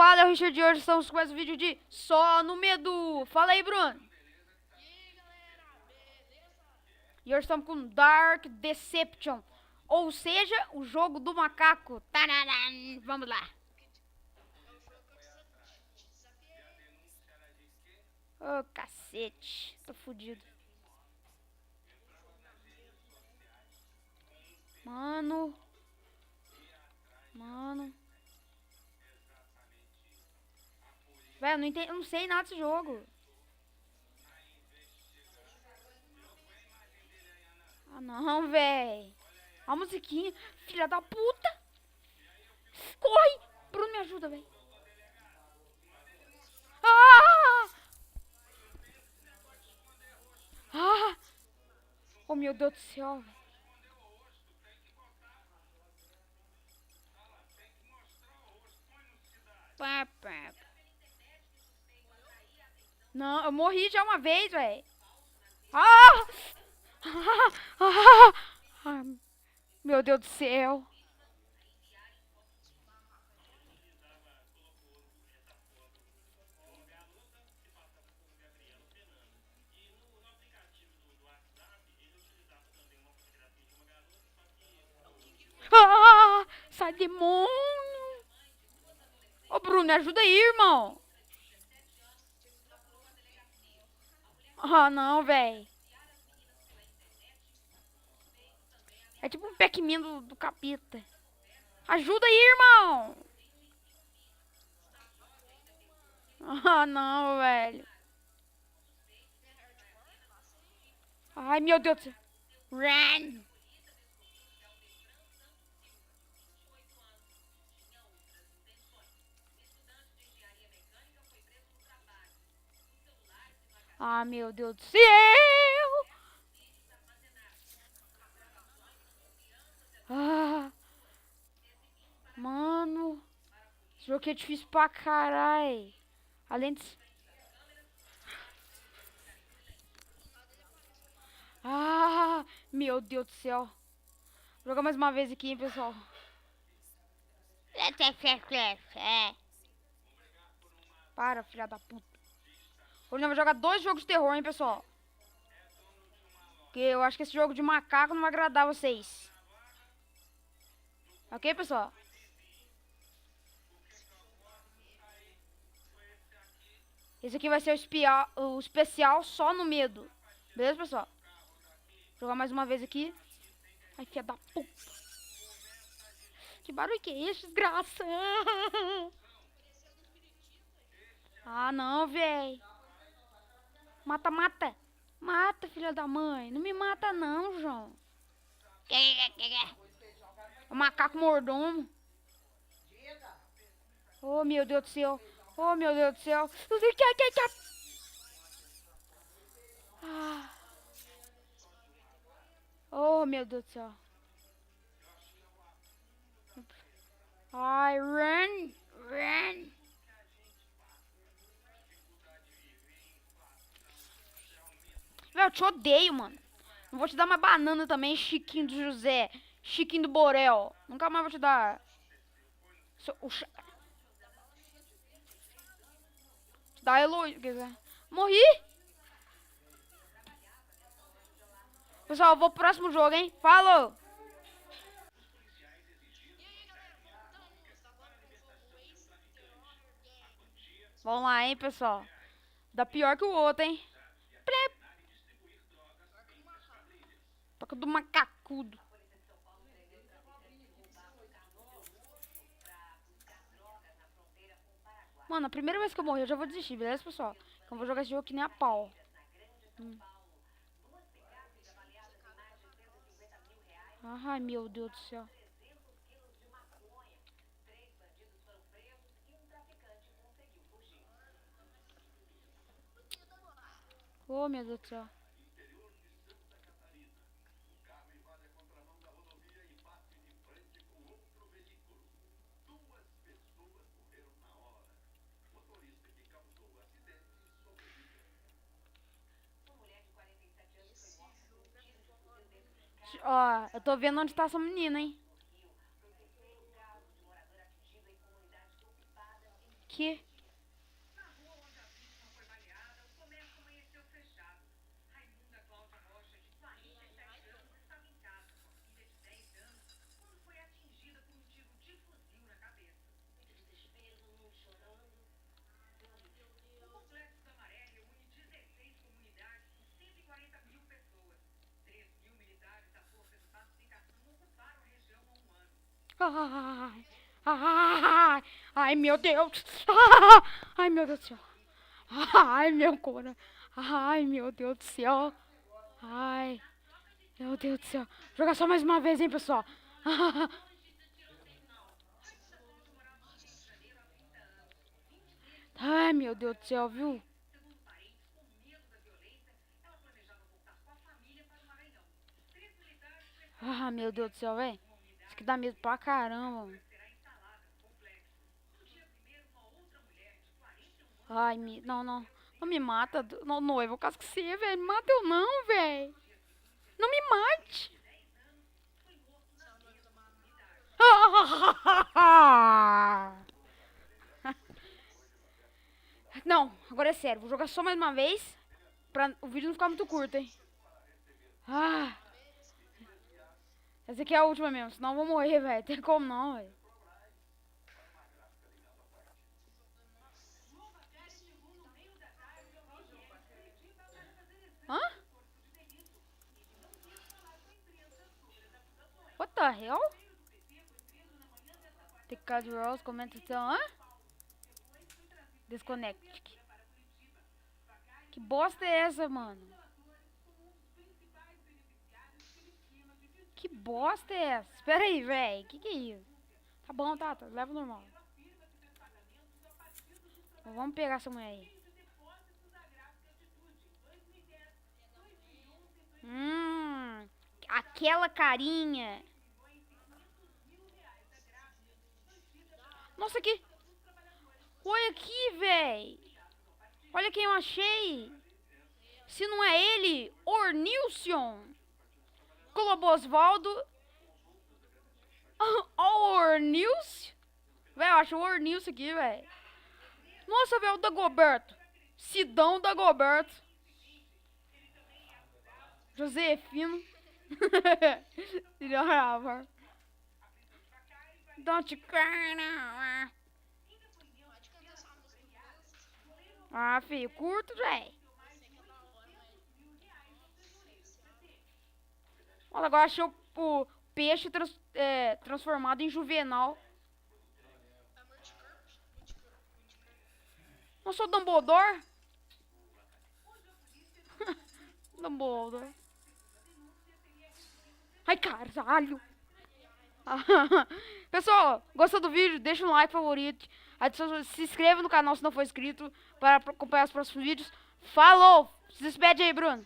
Fala, é o Richard, hoje estamos com mais um vídeo de Só no Medo. Fala aí, Bruno. E aí, galera, beleza? E hoje estamos com Dark Deception, ou seja, o jogo do macaco. Tararam. Vamos lá. É o jogo que eu te desafiei. Ô, cacete, tô fudido. Mano. Velho, eu não sei nada desse jogo. Ah, não, velho. A musiquinha, filha da puta. Corre. Bruno, me ajuda, velho. Ah! Ah! Oh, meu Deus do céu, velho. Pá, pá. Não, eu morri já uma vez, velho. Ah! Ah! Ah! Meu Deus do céu. Ah! Sai, demônio. Ô, Bruno, me ajuda aí, irmão. Ah, não, velho. É tipo um Pac-Man do capeta. Ajuda aí, irmão. Ah, não, velho. Ai, meu Deus do céu. Run. Ah, meu Deus do céu. Ah, mano. Esse jogo aqui é difícil pra caralho. Além de... Ah, meu Deus do céu. Vou jogar mais uma vez aqui, hein, pessoal. Para, filha da puta. Hoje nós vamos jogar 2 jogos de terror, hein, pessoal. Porque eu acho que esse jogo de macaco não vai agradar vocês. Ok, pessoal? Esse aqui vai ser o especial só no medo. Beleza, pessoal? Vou jogar mais uma vez aqui. Ai, filha da puta. Que barulho que é esse, desgraça? Ah, não, véi. Mata, mata. Mata, filha da mãe. Não me mata, não, João. O macaco mordomo. Oh, meu Deus do céu. Oh, meu Deus do céu. Ah. Oh, meu Deus do céu. Ai, run, run. Velho, eu te odeio, mano. Não vou te dar mais banana também, Chiquinho do José. Chiquinho do Borel. Nunca mais vou te dar. Te dar elogio, quer dizer. Morri. Pessoal, eu vou pro próximo jogo, hein? Falou. E aí, galera, voltamos agora com o jogo Ace The Honor Game. Vamos lá, hein, pessoal. Dá pior que o outro, hein? Plep. Toca do macacudo. Mano, a primeira vez que eu morrer, eu já vou desistir, beleza, pessoal? Eu vou jogar esse jogo que nem a pau. Ai, meu Deus do céu. Oh, meu Deus do céu. Esse jogo é foda. Ó, eu tô vendo onde tá essa menina, hein? Que? Ai, ai, ai, meu Deus. Ai, meu Deus do céu. Ai, meu coração. Ai, meu Deus do céu. Ai, meu Deus do céu. Vou jogar só mais uma vez, hein, pessoal. Ai, meu Deus do céu, viu? Ah, meu Deus do céu, velho. Isso aqui dá medo pra caramba, mano. Ai, não, não. Não me mata, não, noivo. Eu caso que você, velho. Me mata eu não, velho. Não me mate. Não, agora é sério. Vou jogar só mais uma vez. Pra o vídeo não ficar muito curto, hein. Ah, essa aqui é a última mesmo. Senão eu vou morrer, velho. Tem como não, velho. Hã? What the hell? TK Rolls, comenta então, hã? Desconnect. Que bosta é essa, mano? Que bosta é essa? Espera aí, véi. Que é isso? Tá bom, tá. Leva normal. Vamos pegar essa mulher aí. Aquela carinha. Nossa, aqui. Olha aqui, véi. Olha quem eu achei. Se não é ele, Ornilson. Colombo Osvaldo. Ornilson. Véi, eu acho o Ornilson aqui, véi. Nossa, velho, o Dagoberto. Sidão Dagoberto. Josefino. Don't cry now. Ah, filho, curto, véi. Olha, agora achei o peixe transformado em Juvenal. Não sou Dumbledore? Dumbledore. Ai, caralho. Pessoal, gostou do vídeo? Deixa um like, favorito. Se inscreva no canal se não for inscrito para acompanhar os próximos vídeos. Falou! Se despede aí, Bruno.